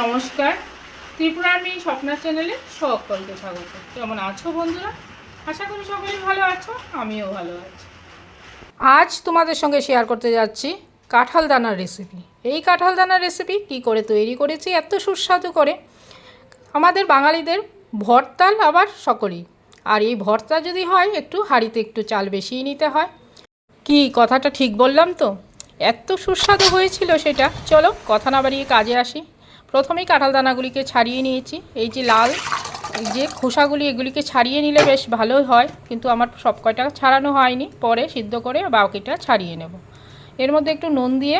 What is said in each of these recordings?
নমস্কার, ত্রিপুরার মেয়ে স্বপ্না চ্যানেলে সকলকে স্বাগত। কেমন আছো বন্ধুরা? আশা করি সকলেই ভালো আছো, আমিও ভালো আছি। আজ তোমাদের সঙ্গে শেয়ার করতে যাচ্ছি কাঁঠাল দানার রেসিপি। এই কাঁঠাল দানার রেসিপি কি করে তৈরি করেছি এত সুস্বাদু করে। আমাদের বাঙালিদের ভর্তাল আবার সকলেই, আর এই ভর্তা যদি হয় একটু হাঁড়িতে একটু চাল বেশিই নিতে হয়। কি কথাটা ঠিক বললাম তো? এত সুস্বাদু হয়েছিল সেটা। চলো কথা না বাড়িয়ে কাজে আসি। প্রথমেই কাঁঠাল দানাগুলিকে ছাড়িয়ে নিয়েছি। এই যে লাল যে খোসাগুলি, এগুলিকে ছাড়িয়ে নিলে বেশ ভালোই হয়, কিন্তু আমার সব কয়টা ছাড়ানো হয়নি। পরে সিদ্ধ করে বাকিটা ছাড়িয়ে নেব। এর মধ্যে একটু নুন দিয়ে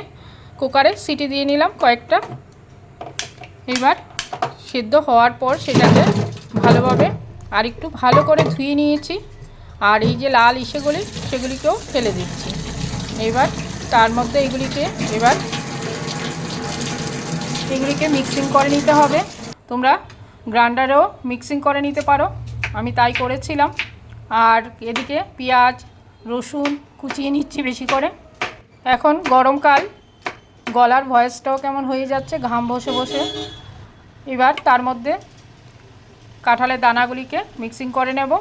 কুকারে সিটি দিয়ে নিলাম কয়েকটা। এবার সিদ্ধ হওয়ার পর সেটাকে ভালোভাবে আর একটু ভালো করে ধুয়ে নিয়েছি। আর এই যে লাল ইসেগুলি সেগুলিকেও ফেলে দিচ্ছি। এবার তার মধ্যে এগুলিকে মিক্সিং করে নিতে হবে। তোমরা গ্রাইন্ডারেও মিক্সিং করে নিতে পারো, আমি তাই করেছিলাম। আর এদিকে পেঁয়াজ রসুন কুচিয়ে নিচ্ছি বেশি করে। এখন গরমকাল, গলার ভয়েসটাও কেমন হয়ে যাচ্ছে, ঘাম বসে বসে। এবার তার মধ্যে কাঁঠালের দানাগুলিকে মিক্সিং করে নেব।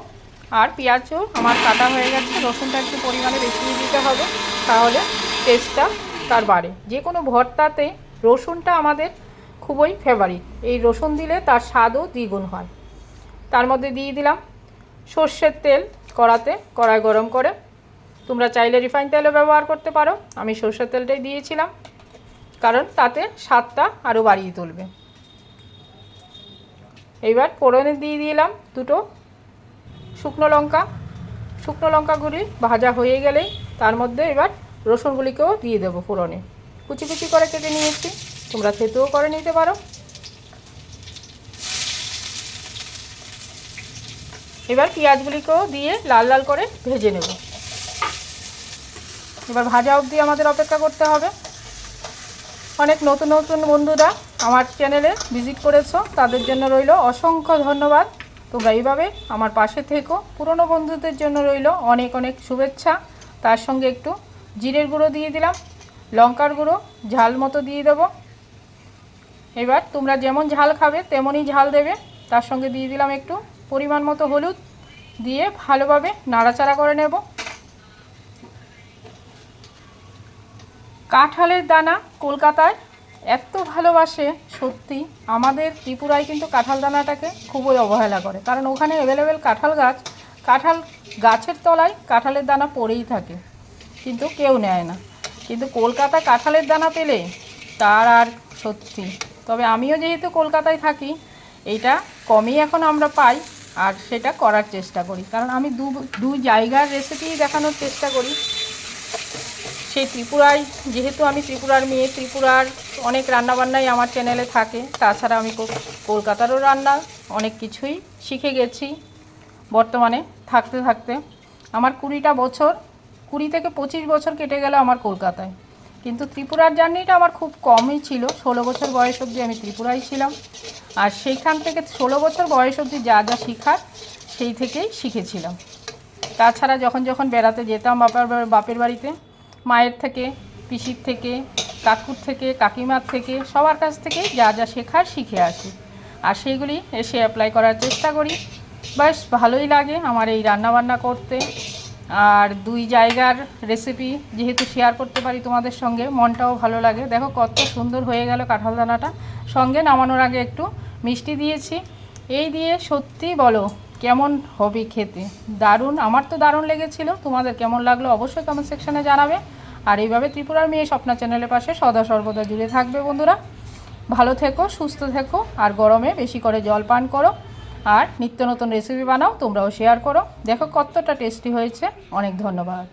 আর পেঁয়াজও আমার কাটা হয়ে গেছে। রসুনটা একটু পরিমাণে বেশি দিতে হবে, তাহলে টেস্টটা তার বাড়ে। যে কোনো ভর্তাতে রসুনটা আমাদের খুবই ফেভারিট। এই রসুন দিলে তার স্বাদও দ্বিগুণ হয়। তার মধ্যে দিয়ে দিলাম সর্ষের তেল। কড়াই গরম করে, তোমরা চাইলে রিফাইন তেলও ব্যবহার করতে পারো। আমি সর্ষের তেলটাই দিয়েছিলাম, কারণ তাতে স্বাদটা আরও বাড়িয়ে তুলবে। এইবার ফোড়নে দিয়ে দিলাম দুটো শুকনো লঙ্কাগুলি ভাজা হয়ে গেলেই তার মধ্যে এবার রসুনগুলিকেও দিয়ে দেবো ফোড়নে। কুচি কুচি করে কেটে নিয়েছি, তোমরা থেতেও করে নিতে পারো। এবার পেঁয়াজগুলিকেও দিয়ে লাল লাল করে ভেজে নেব। এবার ভাজা অবধি আমাদের অপেক্ষা করতে হবে। অনেক নতুন নতুন বন্ধুরা আমার চ্যানেলে ভিজিট করেছো, তাদের জন্য রইল অসংখ্য ধন্যবাদ। তোমরা এইভাবে আমার পাশে থেকো। পুরনো বন্ধুদের জন্য রইল অনেক অনেক শুভেচ্ছা। তার সঙ্গে একটু জিরের গুঁড়ো দিয়ে দিলাম, লঙ্কার গুঁড়ো ঝাল মতো দিয়ে দেবো। এবার তোমরা যেমন ঝাল খাবে তেমনই ঝাল দেবে। তার সঙ্গে দিয়ে দিলাম একটু পরিমাণ মতো হলুদ, দিয়ে ভালোভাবে নাড়াচাড়া করে নেব। কাঁঠালের দানা কলকাতায় এত ভালোবাসে, সত্যি। আমাদের ত্রিপুরায় কিন্তু কাঁঠাল দানাটাকে খুবই অবহেলা করে, কারণ ওখানে অ্যাভেলেবেল কাঁঠাল গাছের তলায় কাঁঠালের দানা পড়েই থাকে, কিন্তু কেউ নেয় না। কিন্তু কলকাতা কাঁঠালের দানা পেলে তার আর সত্যি। তবে আমিও যেহেতু কলকাতায় থাকি, এইটা কমই এখন আমরা পাই, আর সেটা করার চেষ্টা করি, কারণ আমি দু জায়গার রেসিপি দেখানোর চেষ্টা করি। সেই ত্রিপুরায়, যেহেতু আমি ত্রিপুরার মেয়ে, ত্রিপুরার অনেক রান্নাবান্নাই আমার চ্যানেলে থাকে। তাছাড়া আমি কলকাতারও রান্না অনেক কিছুই শিখে গেছি বর্তমানে থাকতে থাকতে। আমার 20 থেকে 25 বছর কেটে গেল আমার কলকাতায়, কিন্তু ত্রিপুরার জার্নিটা আমার খুব কমই ছিল। 16 বছর বয়স অবধি আমি ত্রিপুরায় ছিলাম, আর সেইখান থেকে 16 বছর বয়স অবধি যা যা শেখার সেই থেকেই শিখেছিলাম। তাছাড়া যখন যখন বেড়াতে যেতাম বাপের বাড়িতে, মায়ের থেকে, পিসির থেকে, কাকুর থেকে, কাকিমার থেকে, সবার কাছ থেকে যা যা শেখার শিখে আসি, আর সেইগুলি এসে অ্যাপ্লাই করার চেষ্টা করি। বেশ ভালোই লাগে আমার এই রান্নাবান্না করতে। আর দুই জায়গার রেসিপি যেহেতু শেয়ার করতে পারি তোমাদের সঙ্গে, মনটাও ভালো লাগে। দেখো কত সুন্দর হয়ে গেল কাঁঠাল দানাটা। সঙ্গে নামানোর আগে একটু মিষ্টি দিয়েছি। এই দিয়ে সত্যি বলো কেমন হবে খেতে? দারুণ, আমার তো দারুণ লেগেছিল। তোমাদের কেমন লাগলো অবশ্যই কমেন্ট সেকশানে জানাবে। আর এইভাবে ত্রিপুরার মেয়ে স্বপ্না চ্যানেলের পাশে সদা সর্বদা জুড়ে থাকবে বন্ধুরা। ভালো থেকো, সুস্থ থেকো, আর গরমে বেশি করে জল পান করো, আর নিত্য নতুন রেসিপি বানাও, তোমরাও শেয়ার করো। দেখো কতটা টেস্টি হয়েছে। অনেক ধন্যবাদ।